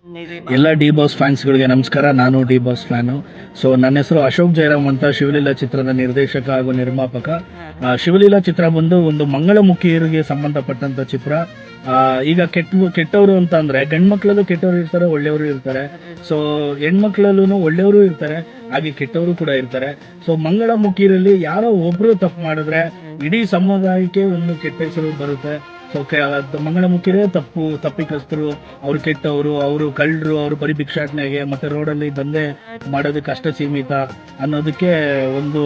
ಎಲ್ಲ D boss ಫ್ಯಾನ್ಸ್ಗಳಿಗೆ ನಮಸ್ಕಾರ. ನಾನು ಡಿ ಬಾಸ್ ಫ್ಯಾನು. ಸೊ ನನ್ನ ಹೆಸರು ಅಶೋಕ್ ಜಯರಾಮ್ ಅಂತ, ಶಿವಲೀಲಾ ಚಿತ್ರದ ನಿರ್ದೇಶಕ ಹಾಗೂ ನಿರ್ಮಾಪಕ. ಶಿವಲೀಲಾ ಚಿತ್ರ ಬಂದು ಒಂದು ಮಂಗಳಮುಖಿಯರಿಗೆ ಸಂಬಂಧಪಟ್ಟಂತ ಚಿತ್ರ. ಈಗ ಕೆಟ್ಟವರು ಅಂತ ಅಂದ್ರೆ ಗಂಡ್ಮಕ್ಳಲ್ಲೂ ಕೆಟ್ಟವರು ಇರ್ತಾರೆ, ಒಳ್ಳೆಯವರು ಇರ್ತಾರೆ. ಸೊ ಹೆಣ್ಮಕ್ಳಲ್ಲೂ ಒಳ್ಳೆಯವರು ಇರ್ತಾರೆ, ಹಾಗೆ ಕೆಟ್ಟವರು ಕೂಡ ಇರ್ತಾರೆ. ಸೊ ಮಂಗಳಮುಖಿಯರಲ್ಲಿ ಯಾರೋ ಒಬ್ರು ತಪ್ಪು ಮಾಡಿದ್ರೆ ಇಡೀ ಸಮುದಾಯಕ್ಕೆ ಒಂದು ಕೆಟ್ಟ ಹೆಸರು ಬರುತ್ತೆ. ಸೊ ಮಂಗಳಮುಖಿರೇ ತಪ್ಪಿಕಸ್ತರು, ಅವ್ರು ಕೆಟ್ಟವರು, ಅವರು ಕಳ್ಳರು, ಅವರು ಬರೀ ಭಿಕ್ಷಾಟನೆಗೆ ಮತ್ತೆ ರೋಡಲ್ಲಿ ದಂಧೆ ಮಾಡೋದಕ್ಕೆ ಅಷ್ಟೇ ಸೀಮಿತ ಅನ್ನೋದಕ್ಕೆ ಒಂದು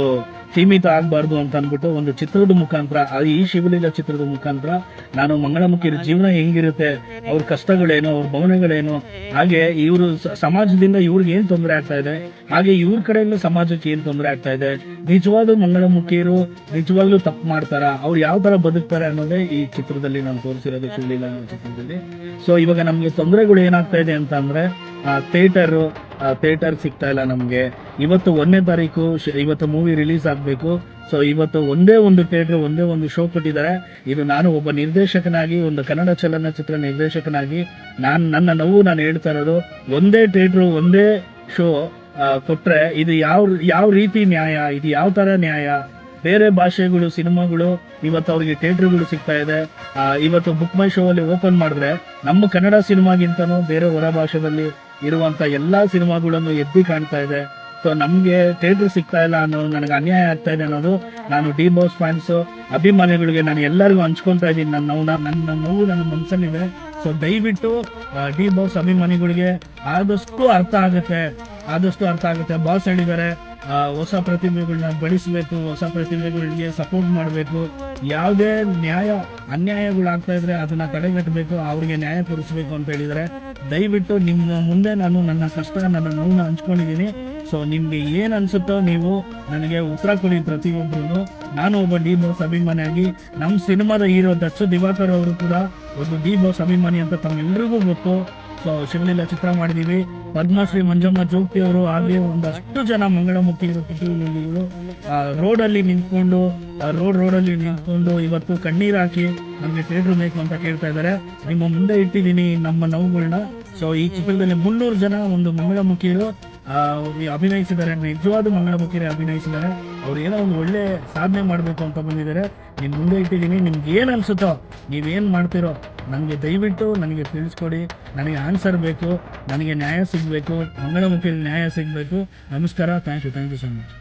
ಸೀಮಿತ ಆಗಬಾರ್ದು ಅಂತ ಅಂದ್ಬಿಟ್ಟು ಒಂದು ಚಿತ್ರದ ಮುಖಾಂತರ, ಈ ಶಿವಲೀಲಾ ಚಿತ್ರದ ಮುಖಾಂತರ ನಾನು ಮಂಗಳಮುಖಿಯರ ಜೀವನ ಹೆಂಗಿರುತ್ತೆ, ಅವ್ರ ಕಷ್ಟಗಳೇನು, ಅವ್ರ ಭವನಗಳೇನು, ಹಾಗೆ ಇವರು ಸಮಾಜದಿಂದ ಇವ್ರಿಗೆ ಏನ್ ತೊಂದರೆ ಆಗ್ತಾ ಇದೆ, ಹಾಗೆ ಇವ್ರ ಕಡೆಯಿಂದ ಸಮಾಜಕ್ಕೆ ಏನ್ ತೊಂದರೆ ಆಗ್ತಾ ಇದೆ, ನಿಜವಾದ ಮಂಗಳಮುಖಿಯರು ನಿಜವಾಗ್ಲೂ ತಪ್ಪು ಮಾಡ್ತಾರ, ಅವ್ರು ಯಾವ ತರ ಬದುಕ್ತಾರೆ ಅನ್ನೋದೇ ಈ ಚಿತ್ರದಲ್ಲಿ ನಾನು ತೋರಿಸಿರೋದು, ಶಿವಲೀಲಾ ಚಿತ್ರದಲ್ಲಿ. ಸೊ ಇವಾಗ ನಮ್ಗೆ ತೊಂದರೆಗಳು ಏನಾಗ್ತಾ ಇದೆ ಅಂತ ಅಂದ್ರೆ ಥಿಯೇಟರ್ ಸಿಗ್ತಾ ಇಲ್ಲ ನಮ್ಗೆ. ಇವತ್ತು 1ನೇ ತಾರೀಕು ಇವತ್ತು ಮೂವಿ ರಿಲೀಸ್ ಆಗ್ಬೇಕು. ಸೊ ಇವತ್ತು ಒಂದೇ ಒಂದು ಥಿಯೇಟರ್, ಒಂದೇ ಒಂದು ಶೋ ಕೊಟ್ಟಿದ್ದಾರೆ. ಇದು ನಾನು ಒಬ್ಬ ನಿರ್ದೇಶಕನಾಗಿ, ಒಂದು ಕನ್ನಡ ಚಲನಚಿತ್ರ ನಿರ್ದೇಶಕನಾಗಿ ನನ್ನ ನೋವು ನಾನು ಹೇಳ್ತಾ ಇರೋದು, ಒಂದೇ ಥಿಯೇಟರ್ ಒಂದೇ ಶೋ ಕೊಟ್ರೆ ಇದು ಯಾವ ರೀತಿ ನ್ಯಾಯ, ಇದು ಯಾವ ತರ ನ್ಯಾಯ? ಬೇರೆ ಭಾಷೆಗಳು ಸಿನಿಮಾಗಳು ಇವತ್ತು ಅವ್ರಿಗೆ ಥಿಯೇಟರ್ಗಳು ಸಿಗ್ತಾ ಇದೆ. ಇವತ್ತು ಬುಕ್ ಮೈ ಶೋ ಅಲ್ಲಿ ಓಪನ್ ಮಾಡಿದ್ರೆ ನಮ್ಮ ಕನ್ನಡ ಸಿನಿಮಾಗಿಂತನೂ ಬೇರೆ ಹೊರ ಭಾಷೆಯಲ್ಲಿ ಇರುವಂತ ಎಲ್ಲಾ ಸಿನಿಮಾಗಳನ್ನು ಎದ್ದು ಕಾಣ್ತಾ ಇದೆ. ಸೊ ನಮ್ಗೆ ಥಿಯೇಟರ್ ಸಿಗ್ತಾ ಇಲ್ಲ ಅನ್ನೋದು, ನನಗೆ ಅನ್ಯಾಯ ಆಗ್ತಾ ಇದೆ ಅನ್ನೋದು, ನಾನು ಡಿ ಬಾಸ್ ಫ್ಯಾನ್ಸ್ ಅಭಿಮಾನಿಗಳಿಗೆ ನಾನು ಎಲ್ಲರಿಗೂ ಹಂಚ್ಕೊಂತಾ ಇದ್ದೀನಿ. ನನ್ನ ನೋವು ನನ್ನ ಮನಸ್ಸಲ್ಲಿದೆ. ಸೊ ದಯವಿಟ್ಟು ಡಿ ಬಾಸ್ ಅಭಿಮಾನಿಗಳಿಗೆ ಆದಷ್ಟು ಅರ್ಥ ಆಗುತ್ತೆ. ಬಾಸ್ ಹೇಳಿದ್ದಾರೆ, ಹೊಸ ಪ್ರತಿಭೆಗಳನ್ನ ಬೆಳೆಸಬೇಕು, ಹೊಸ ಪ್ರತಿಭೆಗಳಿಗೆ ಸಪೋರ್ಟ್ ಮಾಡಬೇಕು, ಯಾವುದೇ ಅನ್ಯಾಯಗಳಾಗ್ತಾ ಇದ್ರೆ ಅದನ್ನ ತಡೆಗಟ್ಟಬೇಕು, ಅವ್ರಿಗೆ ನ್ಯಾಯ ಕೊಡಿಸ್ಬೇಕು ಅಂತ ಹೇಳಿದರೆ, ದಯವಿಟ್ಟು ನಿಮ್ಮ ಮುಂದೆ ನಾನು ನನ್ನ ಕಷ್ಟ, ನನ್ನ ನೋವನ್ನ ಹಂಚ್ಕೊಂಡಿದ್ದೀನಿ. ಸೊ ನಿಮ್ಗೆ ಏನ್ ಅನ್ಸುತ್ತೋ ನೀವು ನನಗೆ ಉತ್ತರ ಕೊಡಿ ಪ್ರತಿಯೊಬ್ಬರು. ನಾನು ಒಬ್ಬ ಡಿ ಬಾಸ್ ಅಭಿಮಾನಿಯಾಗಿ, ನಮ್ಮ ಸಿನಿಮಾದ ಹೀರೋ ದರ್ಶ್ ದಿವಾಕರ್ ಅವರು ಕೂಡ ಒಂದು ಡಿ ಬಾಸ್ ಅಭಿಮಾನಿ ಅಂತ ತಮ್ಮೆಲ್ಲರಿಗೂ ಗೊತ್ತು. ಸೊ ಶಿವಲೀಲಾ ಚಿತ್ರ ಮಾಡಿದೀವಿ. ಪದ್ಮಶ್ರೀ ಮಂಜಮ್ಮ ಜೋಗಿ ಅವರು ಹಾಗೆ ಒಂದಷ್ಟು ಜನ ಮಂಗಳಮುಖಿಗಳು ರೋಡಲ್ಲಿ ನಿಂತ್ಕೊಂಡು ಇವತ್ತು ಕಣ್ಣೀರ್ ಹಾಕಿ ನಮ್ಗೆ ಥಿಯೇಟರ್ ಬೇಕು ಅಂತ ಕೇಳ್ತಾ ಇದ್ದಾರೆ. ನಿಮ್ಮ ಮುಂದೆ ಇಟ್ಟಿದ್ದೀನಿ ನಮ್ಮ ನೋವುಗಳನ್ನ. ಸೊ ಈ ಚಿತ್ರದಲ್ಲಿ 300 ಜನ ಒಂದು ಮಂಗಳಮುಖಿಗಳು ಅಭಿನಯಿಸಿದ್ದಾರೆ, ನಿಜವಾದ ಮಂಗಳಮುಖಿಯರೇ ಅಭಿನಯಿಸಿದ್ದಾರೆ. ಅವ್ರು ಏನೋ ಒಂದು ಒಳ್ಳೆ ಸಾಧನೆ ಮಾಡಬೇಕು ಅಂತ ಬಂದಿದ್ದಾರೆ. ನಿಮ್ ಮುಂದೆ ಇಟ್ಟಿದ್ದೀನಿ, ನಿಮ್ಗೆ ಏನ್ ಅನ್ಸುತ್ತೋ ನೀವೇನ್ ಮಾಡ್ತಿರೋ ನನಗೆ ದಯವಿಟ್ಟು ನನಗೆ ತಿಳಿಸ್ಕೊಡಿ. ನನಗೆ ಆನ್ಸರ್ ಬೇಕು, ನನಗೆ ನ್ಯಾಯ ಸಿಗಬೇಕು, ಮಂಗಳಮುಖಿಯಲ್ಲಿ ನ್ಯಾಯ ಸಿಗಬೇಕು. ನಮಸ್ಕಾರ. Thank you so much.